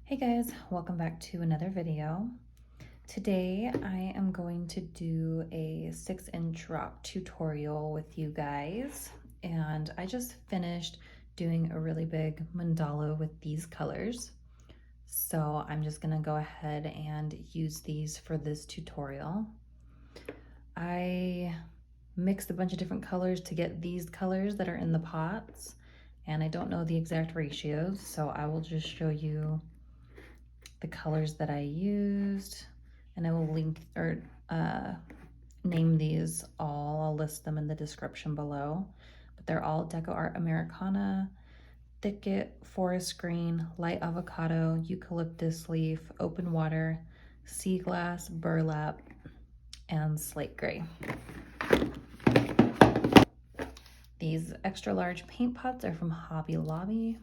Hey guys, welcome back to another video. Today I am going to do a 6-inch rock tutorial with you guys, and I just finished doing a really big mandala with these colors. So I'm just gonna go ahead and use these for this tutorial. I mixed a bunch of different colors to get these colors that are in the pots, and I don't know the exact ratios, so I will just show you the colors that I used, and I will link or name these all. I'll list them in the description below, but they're all DecoArt Americana, Thicket, Forest Green, Light Avocado, Eucalyptus Leaf, Open Water, Sea Glass, Burlap, and Slate Grey. These extra large paint pots are from Hobby Lobby.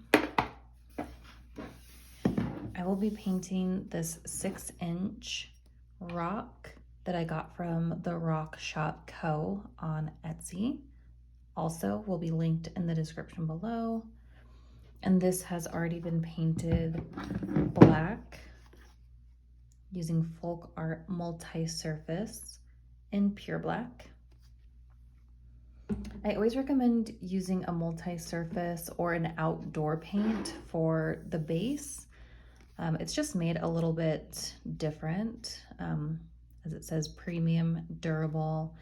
I will be painting this 6-inch rock that I got from the Rock Shop Co. on Etsy. Also will be linked in the description below. And this has already been painted black using Folk Art multi-surface in pure black. I always recommend using a multi-surface or an outdoor paint for the base. It's just made a little bit different, as it says premium, durable,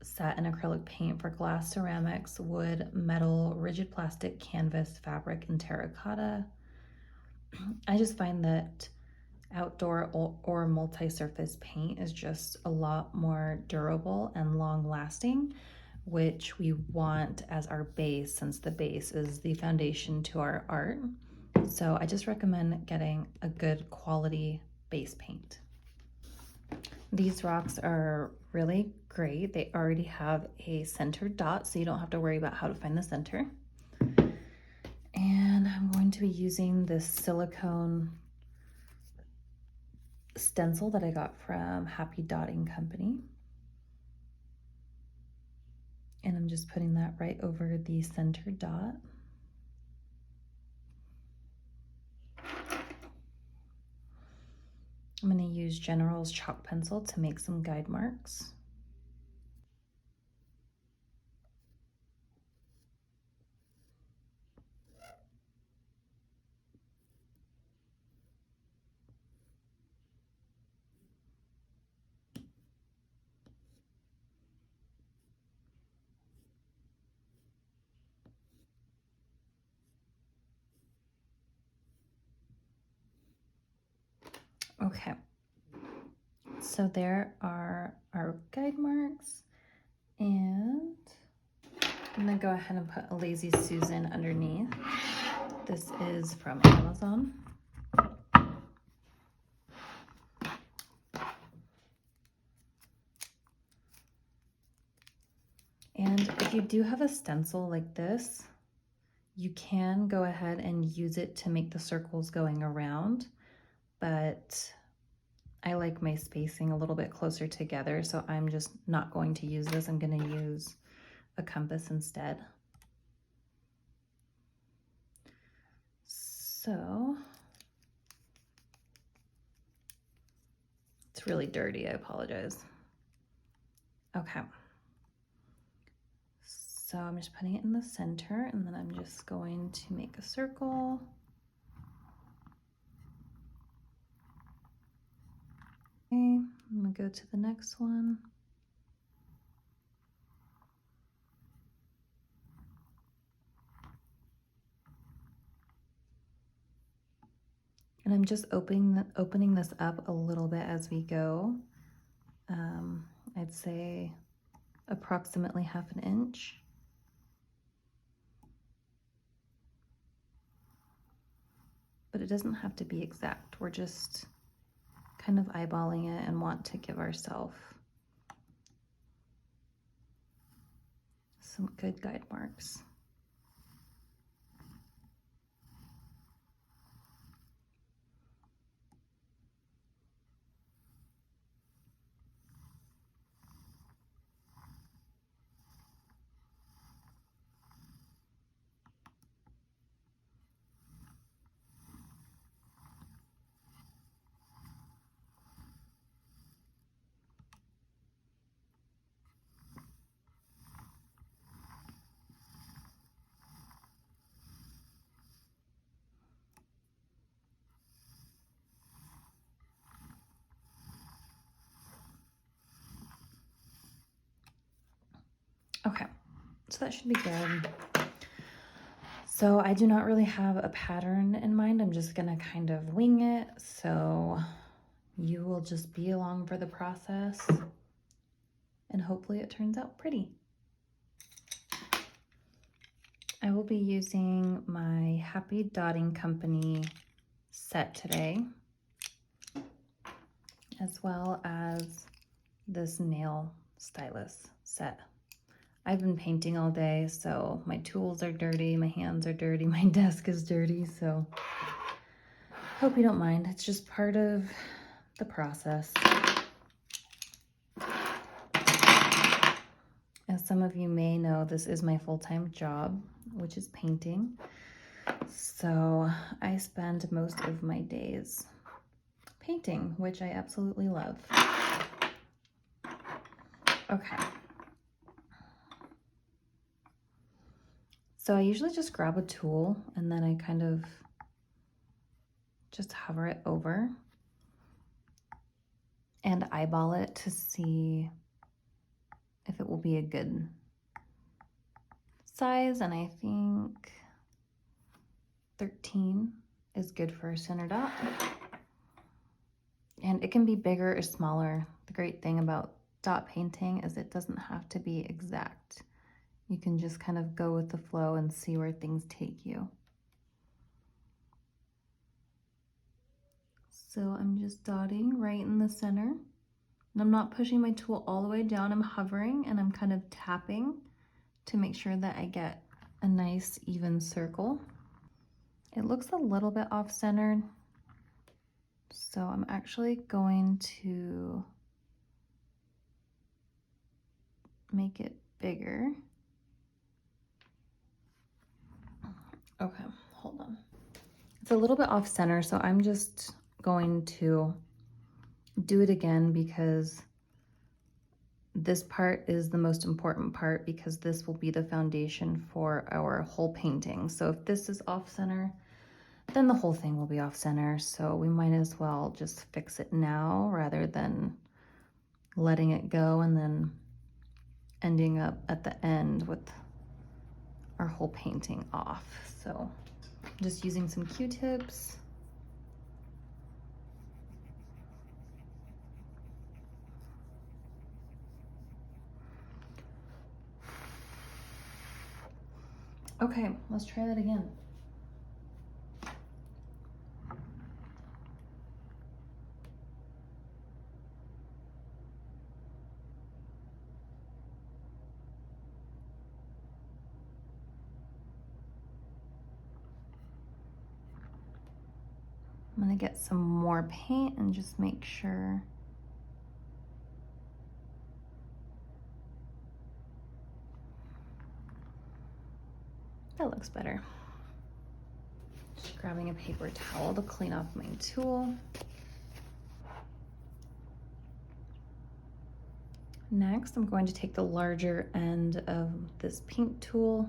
satin acrylic paint for glass, ceramics, wood, metal, rigid plastic, canvas, fabric, and terracotta. I just find that outdoor or multi-surface paint is just a lot more durable and long-lasting, which we want as our base, since the base is the foundation to our art. So I just recommend getting a good quality base paint. These rocks are really great. They already have a centered dot, so you don't have to worry about how to find the center. And I'm going to be using this silicone stencil that I got from Happy Dotting Company. And I'm just putting that right over the centered dot. I'm going to use General's chalk pencil to make some guide marks. Okay, so there are our guide marks, and I'm gonna go ahead and put a Lazy Susan underneath. This is from Amazon. And if you do have a stencil like this, you can go ahead and use it to make the circles going around, but I like my spacing a little bit closer together, so I'm just not going to use this. I'm going to use a compass instead. So it's really dirty, I apologize. Okay. So I'm just putting it in the center, and then I'm just going to make a circle. Okay, I'm gonna go to the next one. And I'm just opening this up a little bit as we go. I'd say approximately ½ an inch. But it doesn't have to be exact. We're just kind of eyeballing it and want to give ourselves some good guide marks. Okay, so that should be good. So I do not really have a pattern in mind. I'm just gonna kind of wing it. So you will just be along for the process and hopefully it turns out pretty. I will be using my Happy Dotting Company set today, as well as this nail stylus set. I've been painting all day, so my tools are dirty, my hands are dirty, my desk is dirty, so hope you don't mind. It's just part of the process. As some of you may know, this is my full-time job, which is painting. So I spend most of my days painting, which I absolutely love. Okay. So I usually just grab a tool and then I kind of just hover it over and eyeball it to see if it will be a good size. And I think 13 is good for a center dot. And it can be bigger or smaller. The great thing about dot painting is it doesn't have to be exact. You can just kind of go with the flow and see where things take you. So I'm just dotting right in the center. And I'm not pushing my tool all the way down. I'm hovering and I'm kind of tapping to make sure that I get a nice even circle. It looks a little bit off-centered. So I'm actually going to make it bigger. Okay, hold on. It's a little bit off center, so I'm just going to do it again because this part is the most important part because this will be the foundation for our whole painting. So if this is off center, then the whole thing will be off center. So we might as well just fix it now rather than letting it go and then ending up at the end with our whole painting off. So I'm just using some Q-tips. Okay, let's try that again. I'm gonna get some more paint and just make sure. That looks better. Just grabbing a paper towel to clean off my tool. Next, I'm going to take the larger end of this pink tool.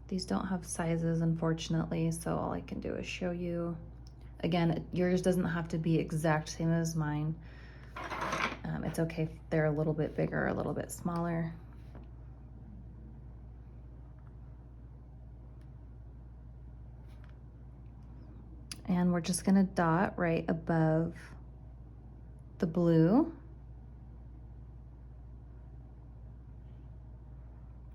These don't have sizes, unfortunately, so all I can do is show you. Again, yours doesn't have to be exact same as mine. It's okay if they're a little bit bigger or a little bit smaller. And we're just gonna dot right above the blue.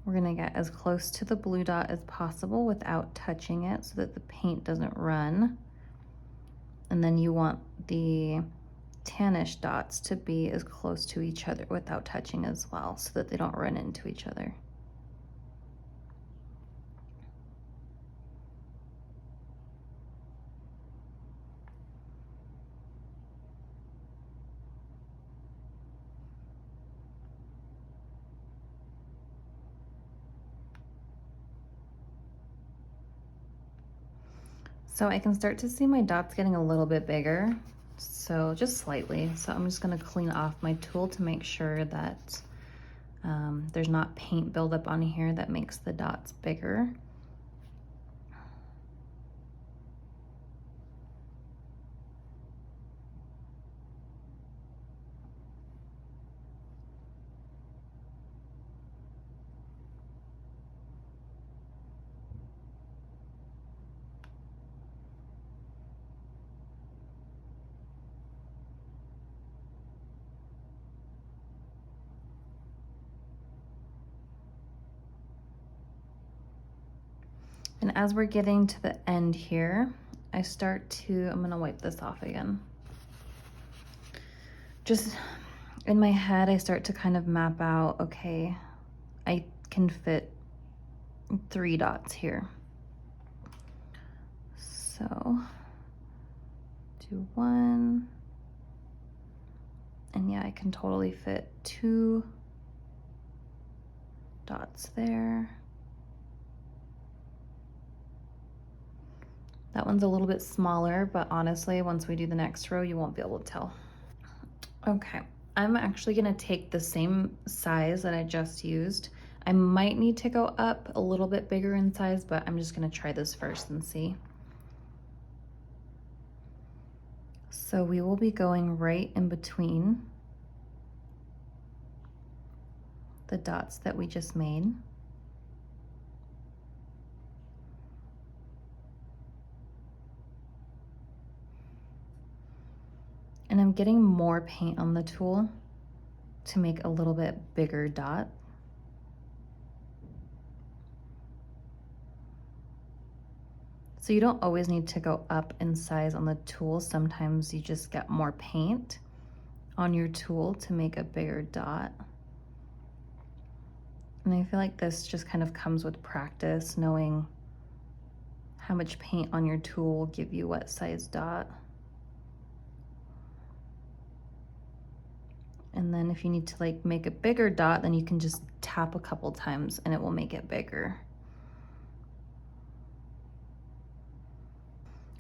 We're gonna get as close to the blue dot as possible without touching it so that the paint doesn't run. And then you want the tannish dots to be as close to each other without touching as well so that they don't run into each other. So I can start to see my dots getting a little bit bigger, so just slightly. So I'm just gonna clean off my tool to make sure that there's not paint buildup on here that makes the dots bigger. And as we're getting to the end here, I start to, I'm gonna wipe this off again. Just in my head, I start to kind of map out, okay, I can fit 3 dots here. So do 1, and yeah, I can totally fit 2 dots there. That one's a little bit smaller, but honestly, once we do the next row, you won't be able to tell. Okay, I'm actually gonna take the same size that I just used. I might need to go up a little bit bigger in size, but I'm just gonna try this first and see. So we will be going right in between the dots that we just made. And I'm getting more paint on the tool to make a little bit bigger dot. So you don't always need to go up in size on the tool. Sometimes you just get more paint on your tool to make a bigger dot. And I feel like this just kind of comes with practice, knowing how much paint on your tool will give you what size dot. And then if you need to like make a bigger dot, then you can just tap a couple times and it will make it bigger.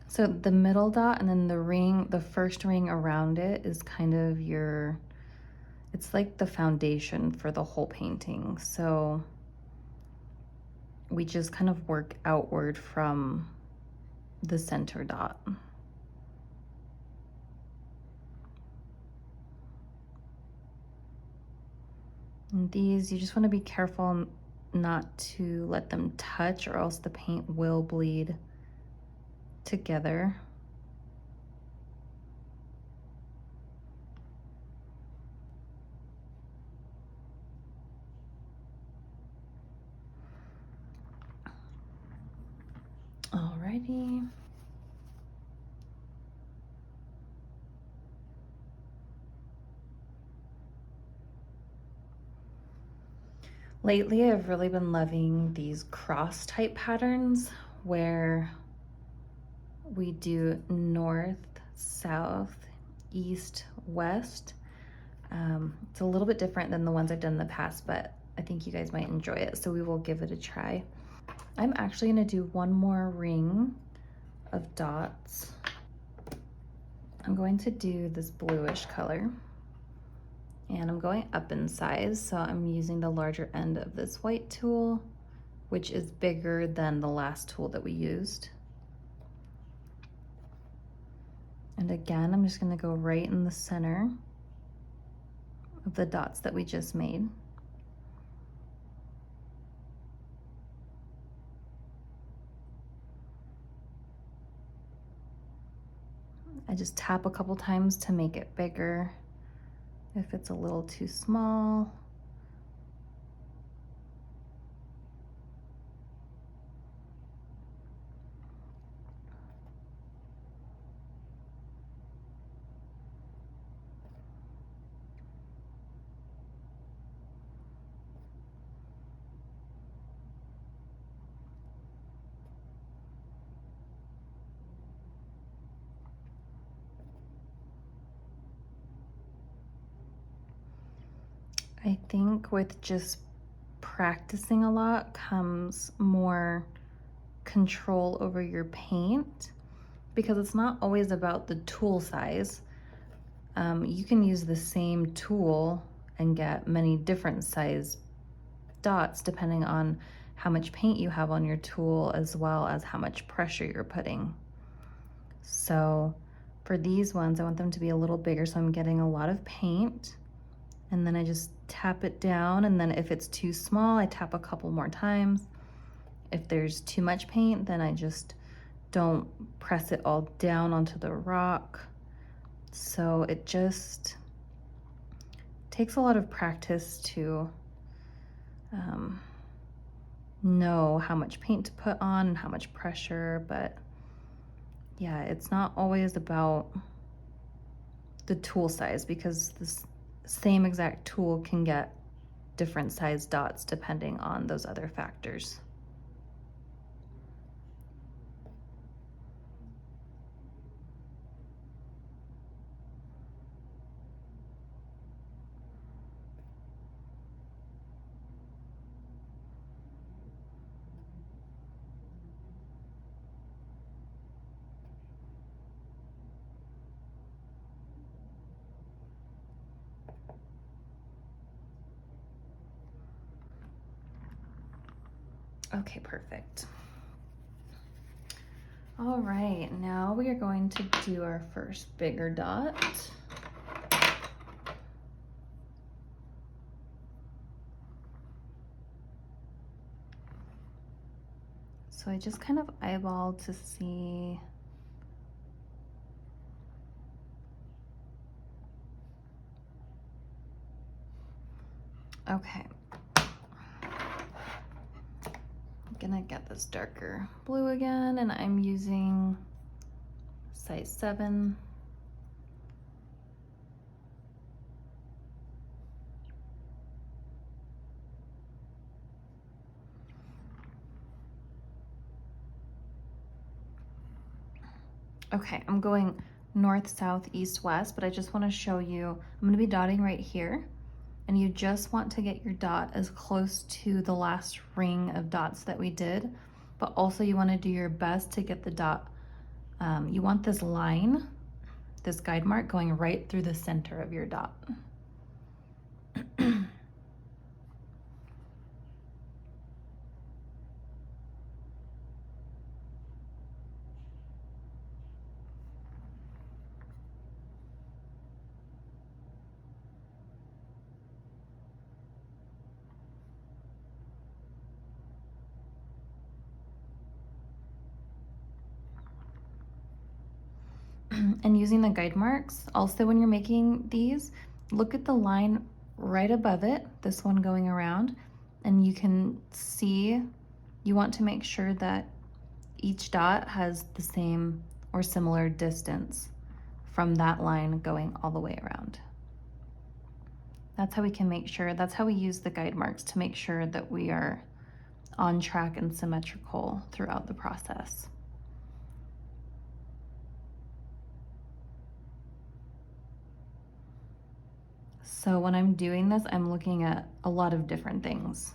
So the middle dot and then the ring, the first ring around it is kind of your, it's like the foundation for the whole painting. So we just kind of work outward from the center dot. And these, you just want to be careful not to let them touch, or else the paint will bleed together. Alrighty. Lately, I've really been loving these cross type patterns where we do north, south, east, west. It's a little bit different than the ones I've done in the past, but I think you guys might enjoy it, so we will give it a try. I'm actually gonna do one more ring of dots. I'm going to do this bluish color. And I'm going up in size, so I'm using the larger end of this white tool, which is bigger than the last tool that we used. And again, I'm just gonna go right in the center of the dots that we just made. I just tap a couple times to make it bigger if it's a little too small. I think with just practicing a lot comes more control over your paint, because it's not always about the tool size. You can use the same tool and get many different size dots depending on how much paint you have on your tool, as well as how much pressure you're putting. So for these ones, I want them to be a little bigger, so I'm getting a lot of paint, and then I just tap it down, and then if it's too small, I tap a couple more times. If there's too much paint, then I just don't press it all down onto the rock. So it just takes a lot of practice to know how much paint to put on and how much pressure, but yeah, it's not always about the tool size, because this same exact tool can get different size dots depending on those other factors. Okay, perfect. All right, now we are going to do our first bigger dot. So I just kind of eyeballed to see. Okay. I'm gonna get this darker blue again, and I'm using size 7. Okay, I'm going north, south, east, west, but I just want to show you, I'm going to be dotting right here, and you just want to get your dot as close to the last ring of dots that we did, but also you want to do your best to get the dot, you want this line, this guide mark going right through the center of your dot. And using the guide marks, also when you're making these, look at the line right above it, this one going around, and you can see, you want to make sure that each dot has the same or similar distance from that line going all the way around. That's how we can make sure, that's how we use the guide marks to make sure that we are on track and symmetrical throughout the process. So when I'm doing this, I'm looking at a lot of different things.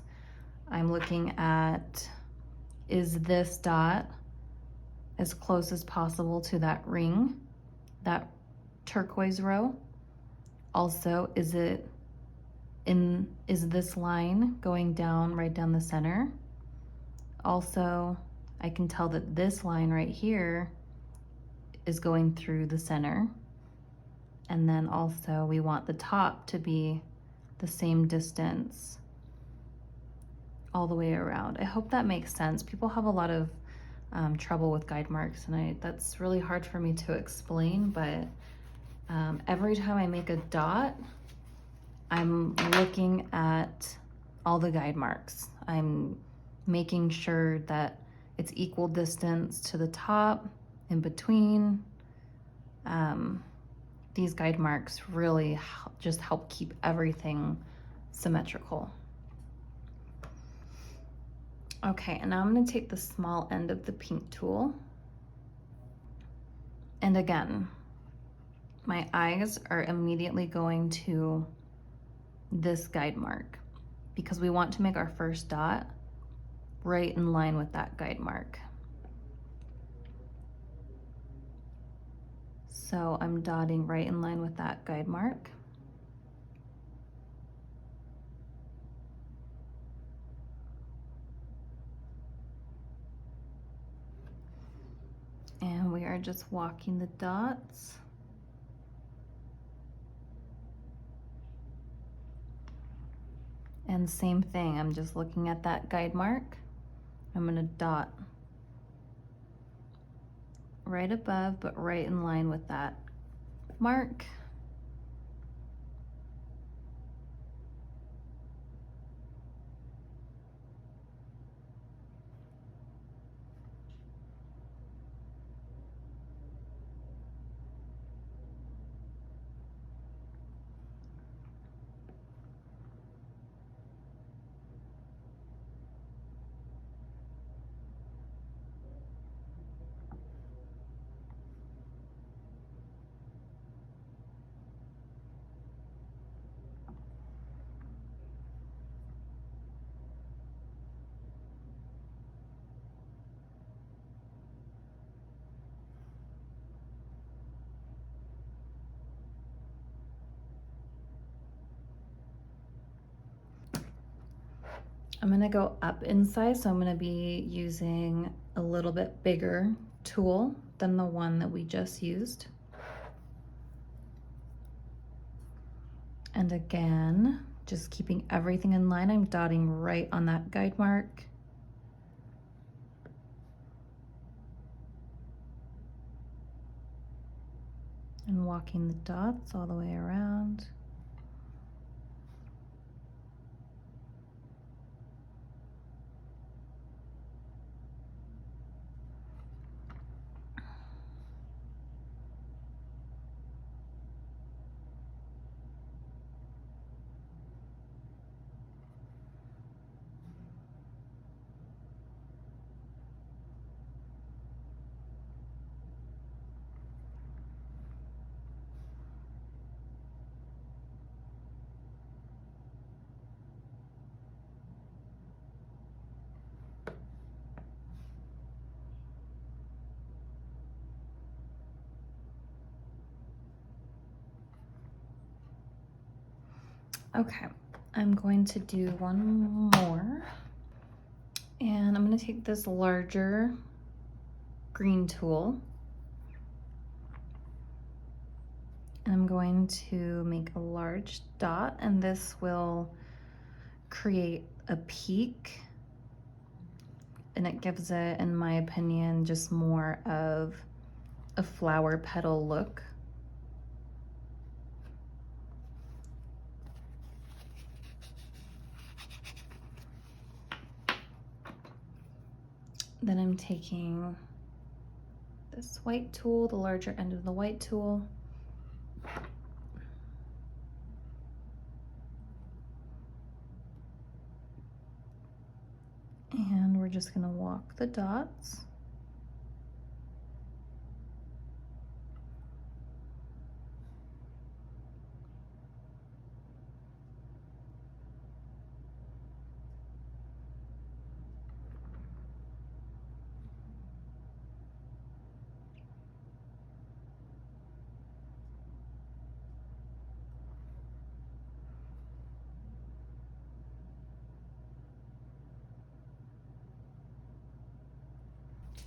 I'm looking at, is this dot as close as possible to that ring, that turquoise row? Also, is this line going down right down the center? Also, I can tell that this line right here is going through the center. And then also we want the top to be the same distance all the way around. I hope that makes sense. People have a lot of trouble with guide marks, and that's really hard for me to explain, but every time I make a dot, I'm looking at all the guide marks. I'm making sure that it's equal distance to the top, in between. These guide marks really just help keep everything symmetrical. Okay, and now I'm going to take the small end of the paint tool. And again, my eyes are immediately going to this guide mark because we want to make our first dot right in line with that guide mark. So I'm dotting right in line with that guide mark. And we are just walking the dots. And same thing, I'm just looking at that guide mark. I'm gonna dot right above, but right in line with that mark. I'm gonna go up in size, so I'm gonna be using a little bit bigger tool than the one that we just used. And again, just keeping everything in line. I'm dotting right on that guide mark. And walking the dots all the way around. Okay, I'm going to do one more. And I'm going to take this larger green tool. And I'm going to make a large dot, and this will create a peak. And it gives it, in my opinion, just more of a flower petal look. Then I'm taking this white tool, the larger end of the white tool. And we're just gonna walk the dots.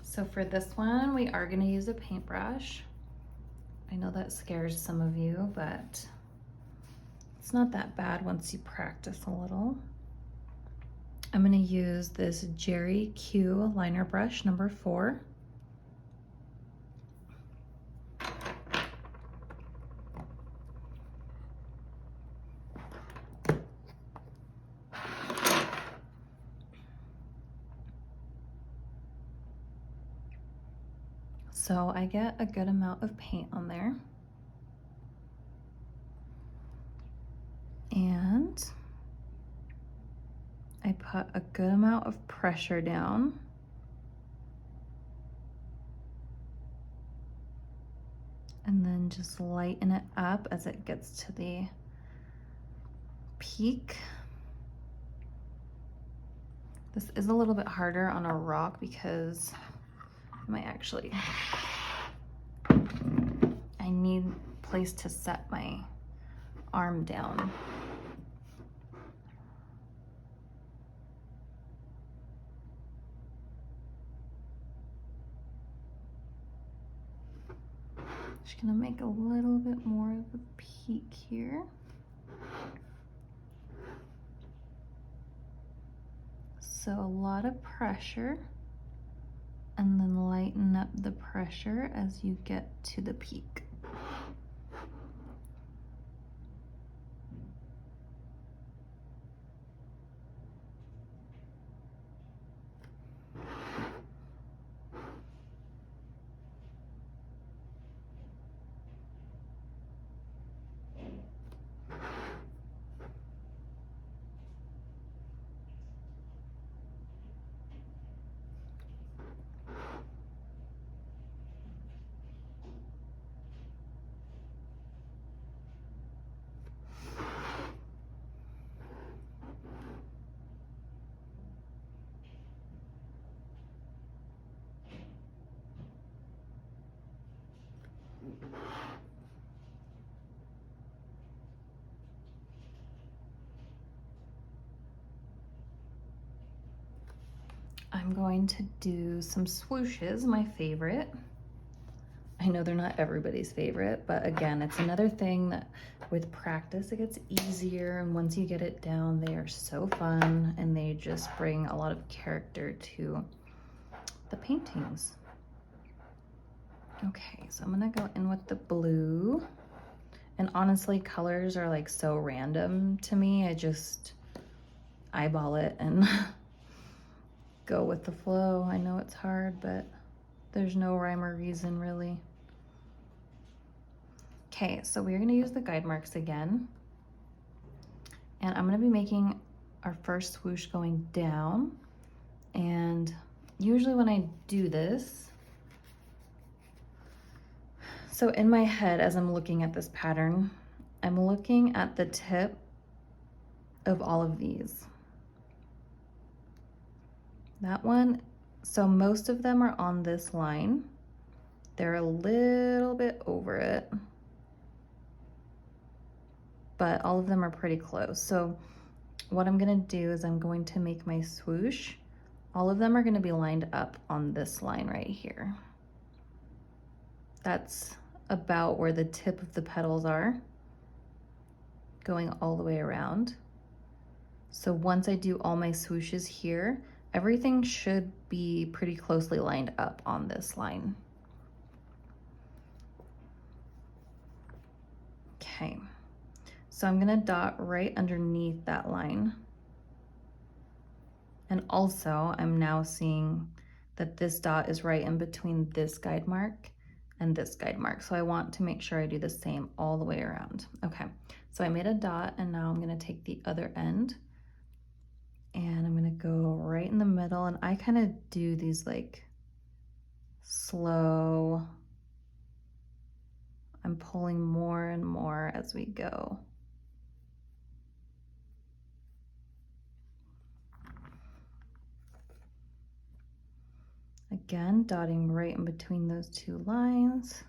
So for this one, we are gonna use a paintbrush. I know that scares some of you, but it's not that bad once you practice a little. I'm gonna use this Jerry Q liner brush number 4. So I get a good amount of paint on there. And I put a good amount of pressure down. And then just lighten it up as it gets to the peak. This is a little bit harder on a rock because I might actually, I need a place to set my arm down. Just gonna make a little bit more of a peak here. So a lot of pressure, and then lighten up the pressure as you get to the peak. I'm going to do some swooshes, my favorite. I know they're not everybody's favorite, but again, it's another thing that with practice, it gets easier. And once you get it down, they are so fun and they just bring a lot of character to the paintings. Okay, so I'm gonna go in with the blue. And honestly, colors are like so random to me. I just eyeball it and go with the flow. I know it's hard, but there's no rhyme or reason really. Okay, so we're gonna use the guide marks again. And I'm gonna be making our first swoosh going down. And usually when I do this, so in my head, as I'm looking at this pattern, I'm looking at the tip of all of these. That one, so most of them are on this line. They're a little bit over it, but all of them are pretty close. So what I'm gonna do is I'm going to make my swoosh. All of them are gonna be lined up on this line right here. That's about where the tip of the petals are, going all the way around. So once I do all my swooshes here, everything should be pretty closely lined up on this line. Okay, so I'm gonna dot right underneath that line. And also I'm now seeing that this dot is right in between this guide mark and this guide mark. So I want to make sure I do the same all the way around. Okay, so I made a dot and now I'm gonna take the other end and I'm gonna go right in the middle, and I kind of do these like slow, I'm pulling more and more as we go. Again, dotting right in between those two lines.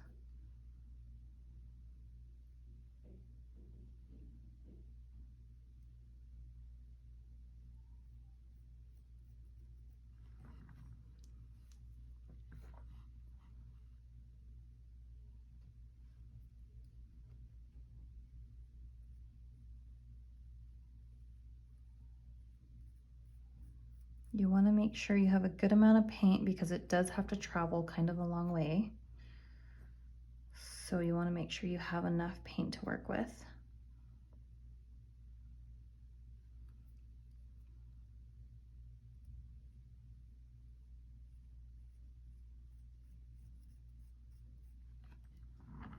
You want to make sure you have a good amount of paint because it does have to travel kind of a long way. So you want to make sure you have enough paint to work with.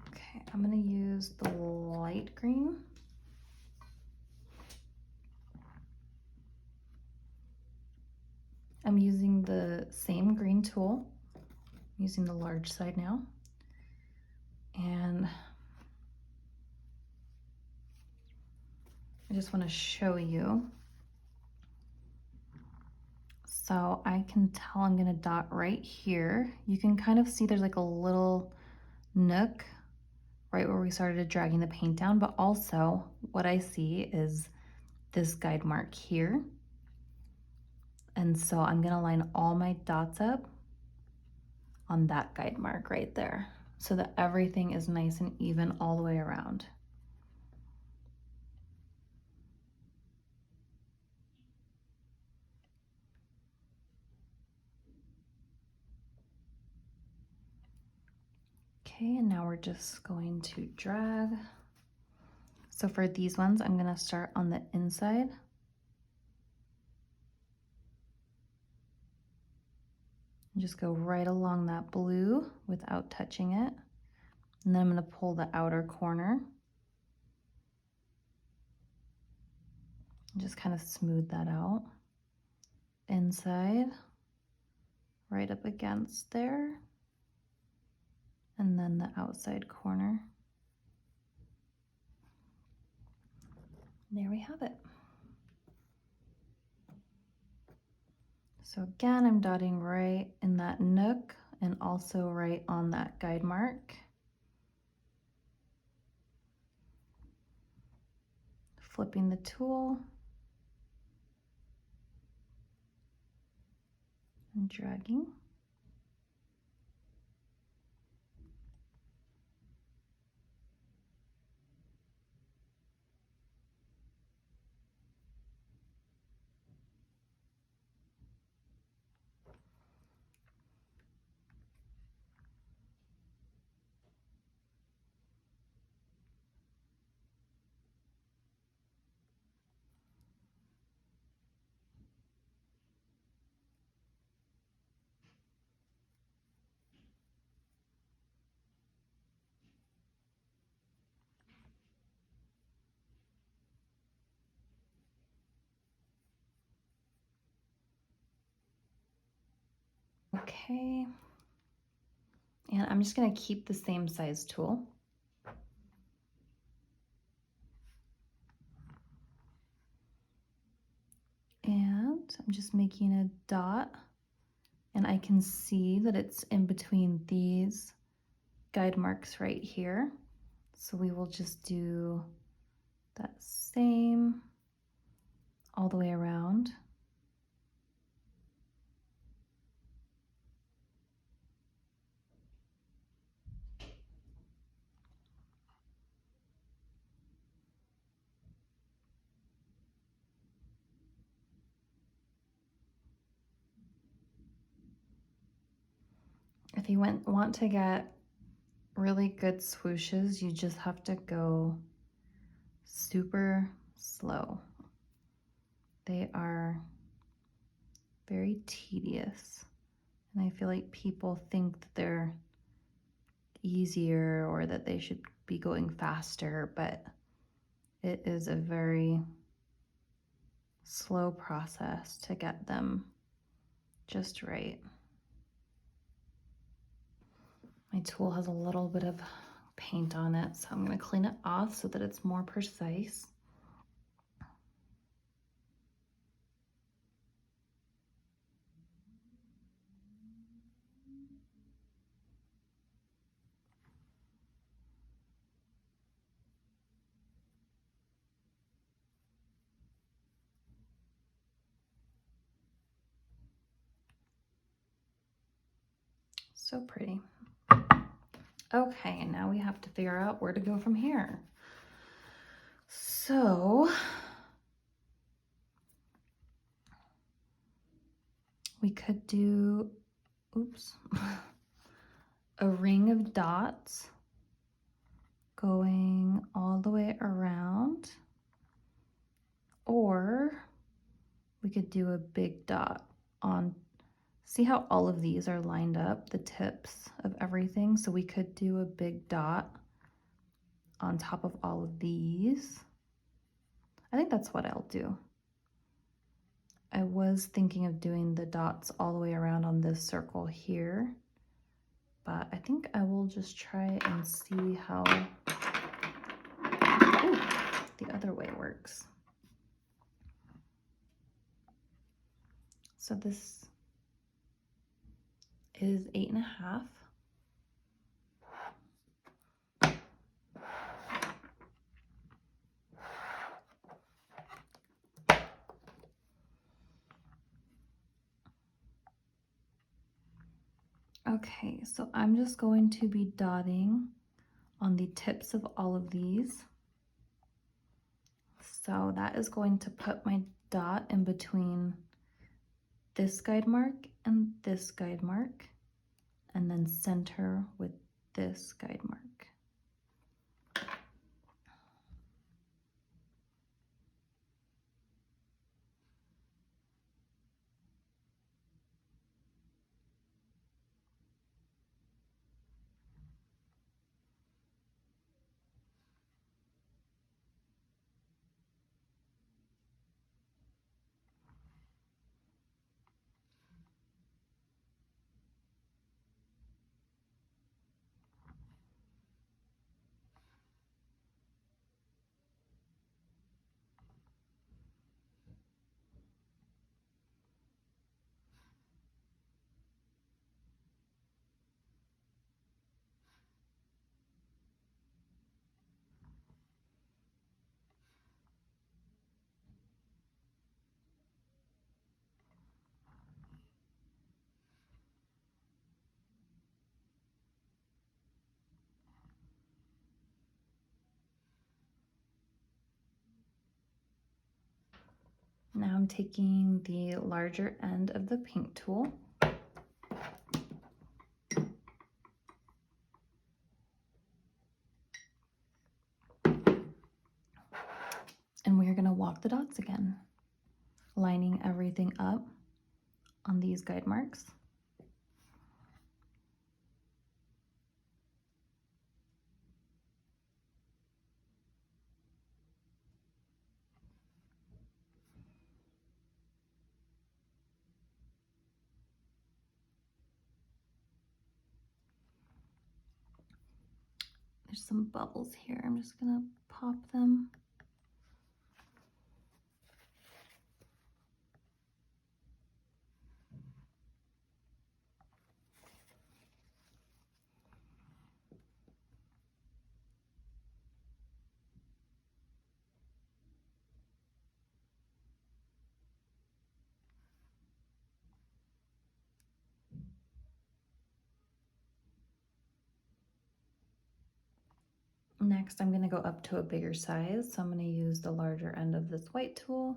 Okay, I'm going to use the light green. I'm using the same green tool, I'm using the large side now. And I just want to show you. So I can tell I'm going to dot right here. You can kind of see there's like a little nook right where we started dragging the paint down, but also what I see is this guide mark here. And so I'm gonna line all my dots up on that guide mark right there so that everything is nice and even all the way around. Okay, and now we're just going to drag. So for these ones, I'm gonna start on the inside. And just go right along that blue without touching it. And then I'm gonna pull the outer corner. And just kind of smooth that out. Inside, right up against there. And then the outside corner. There we have it. So again, I'm dotting right in that nook and also right on that guide mark. Flipping the tool. and dragging. Okay, and I'm just going to keep the same size tool. And I'm just making a dot, and I can see that it's in between these guide marks right here. So we will just do that same all the way around. If you want to get really good swooshes, you just have to go super slow. They are very tedious, and I feel like people think that they're easier or that they should be going faster, but it is a very slow process to get them just right. My tool has a little bit of paint on it, so I'm going to clean it off so that it's more precise. So pretty. Okay, now we have to figure out where to go from here. So we could do, oops, a ring of dots going all the way around, or we could do a big dot on, see how all of these are lined up, the tips of everything? So we could do a big dot on top of all of these. I think that's what I'll do. I was thinking of doing the dots all the way around on this circle here, but I think I will just try and see how the other way works. So this is 8.5. Okay, so I'm just going to be dotting on the tips of all of these. So that is going to put my dot in between this guide mark and this guide mark, and then center with this guide mark. Now I'm taking the larger end of the paint tool. And we're going to walk the dots again, lining everything up on these guide marks. There's some bubbles here. I'm just going to pop them. Next, I'm going to go up to a bigger size, so I'm going to use the larger end of this white tool.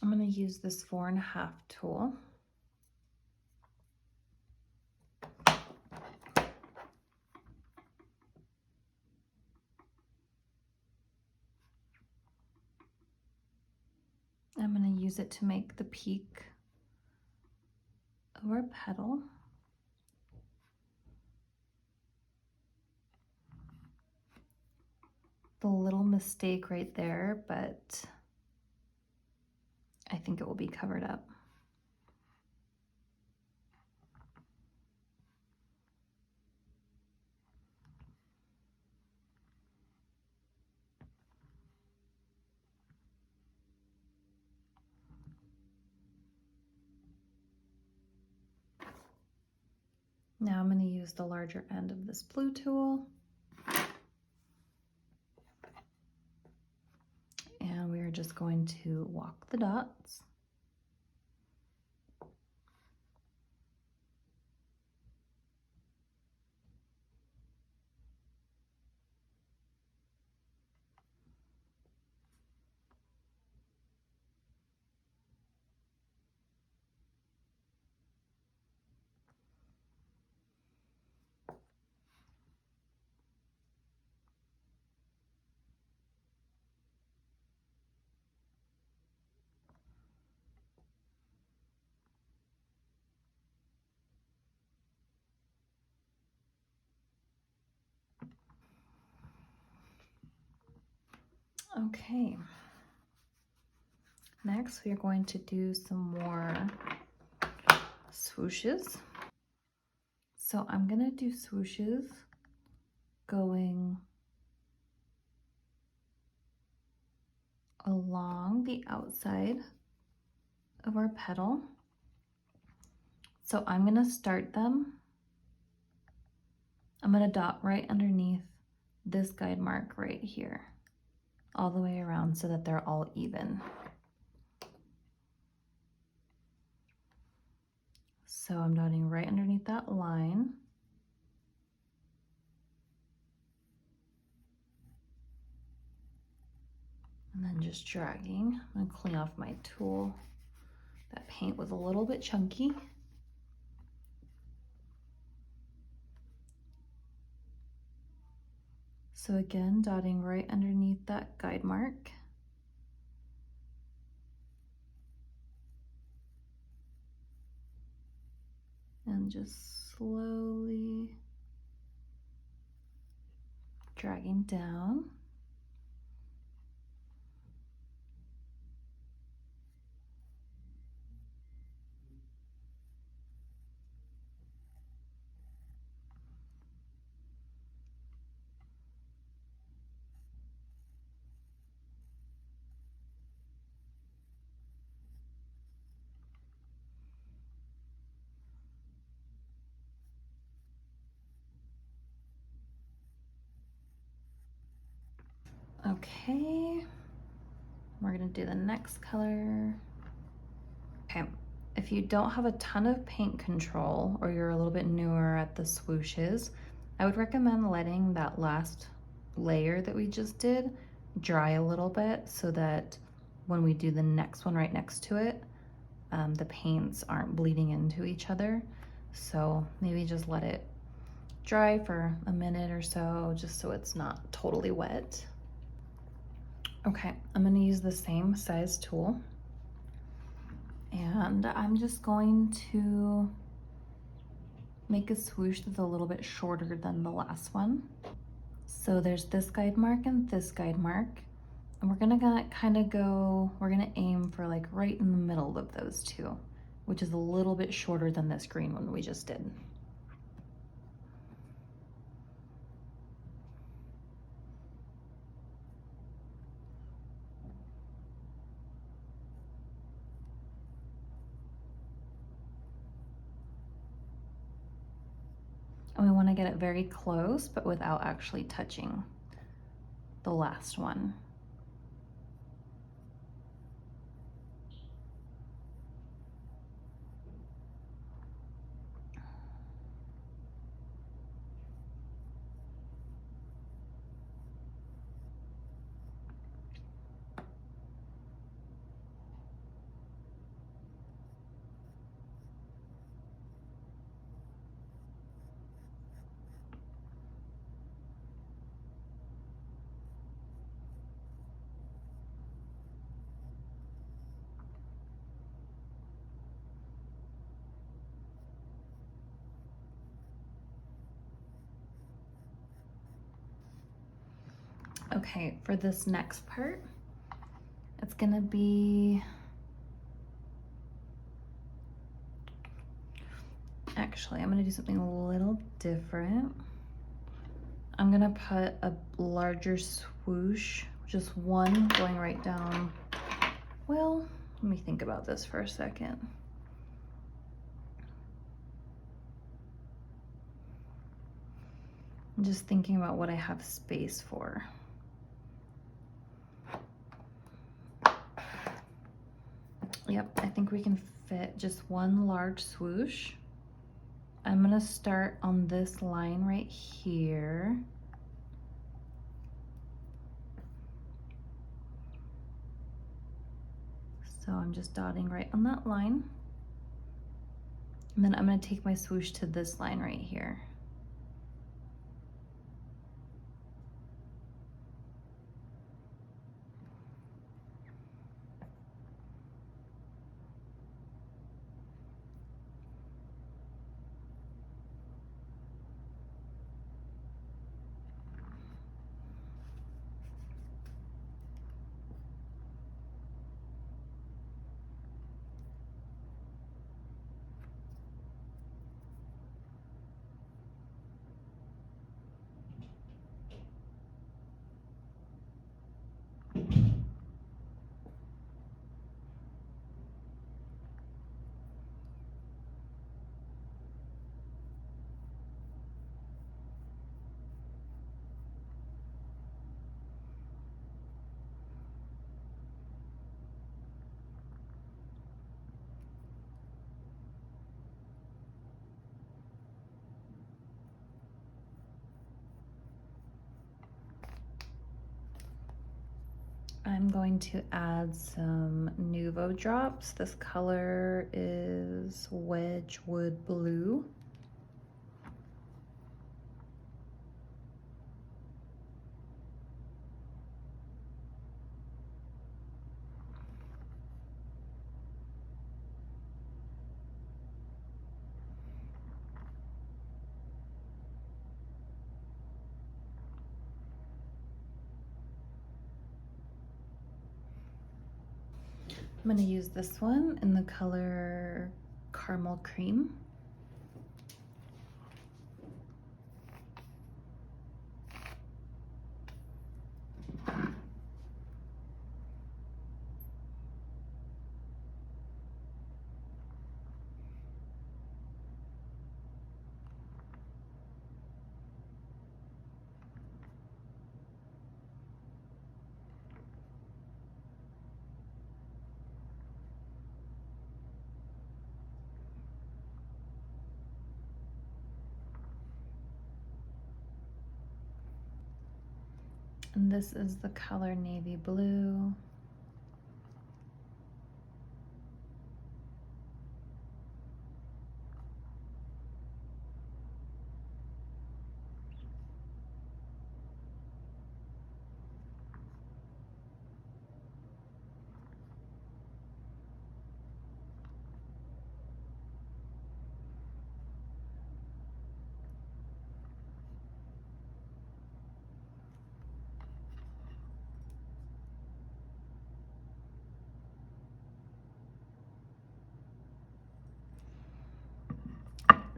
I'm going to use this 4.5 tool. I'm going to use it to make the peak of our petal. The little mistake right there, but I think it will be covered up. Now I'm going to use the larger end of this blue tool. And we're just going to walk the dots. Okay. Next, we are going to do some more swooshes. So I'm going to do swooshes going along the outside of our petal. So I'm going to start them. I'm going to dot right underneath this guide mark right here, all the way around so that they're all even. So I'm dotting right underneath that line. And then just dragging. I'm gonna clean off my tool. That paint was a little bit chunky. So again, dotting right underneath that guide mark. And just slowly dragging down. Okay, we're gonna do the next color. Okay, if you don't have a ton of paint control or you're a little bit newer at the swooshes, I would recommend letting that last layer that we just did dry a little bit so that when we do the next one right next to it, the paints aren't bleeding into each other. So maybe just let it dry for a minute or so, just so it's not totally wet. Okay, I'm gonna use the same size tool, and I'm just going to make a swoosh that's a little bit shorter than the last one. So there's this guide mark and this guide mark, and we're gonna kind of go, we're gonna aim for like right in the middle of those two, which is a little bit shorter than this green one we just did. And we want to get it very close, but without actually touching the last one. Okay, for this next part, it's gonna be, actually, I'm gonna do something a little different. I'm gonna put a larger swoosh, just one going right down. Well, let me think about this for a second. I'm just thinking about what I have space for. Yep, I think we can fit just one large swoosh. I'm gonna start on this line right here. So I'm just dotting right on that line. And then I'm gonna take my swoosh to this line right here. I'm going to add some Nuvo drops. This color is Wedgwood Blue. I'm gonna use this one in the color Caramel Cream. And this is the color navy blue.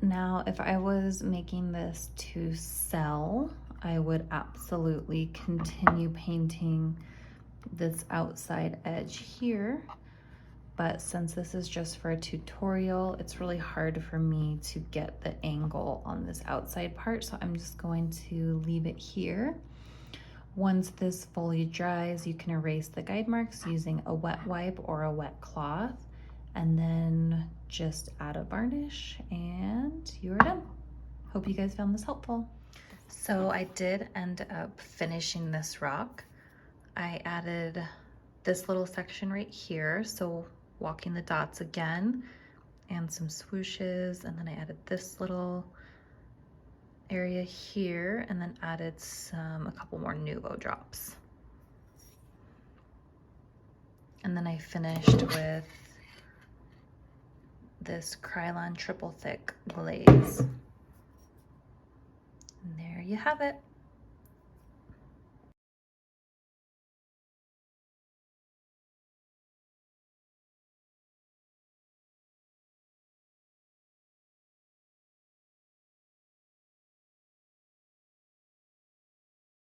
Now, if I was making this to sell, I would absolutely continue painting this outside edge here. But since this is just for a tutorial, it's really hard for me to get the angle on this outside part. So I'm just going to leave it here. Once this fully dries, you can erase the guide marks using a wet wipe or a wet cloth, and then just add a varnish and you're done. Hope you guys found this helpful. So I did end up finishing this rock. I added this little section right here, so walking the dots again, and some swooshes, and then I added this little area here, and then added a couple more Nuvo drops. And then I finished with this Krylon triple thick glaze. And there you have it.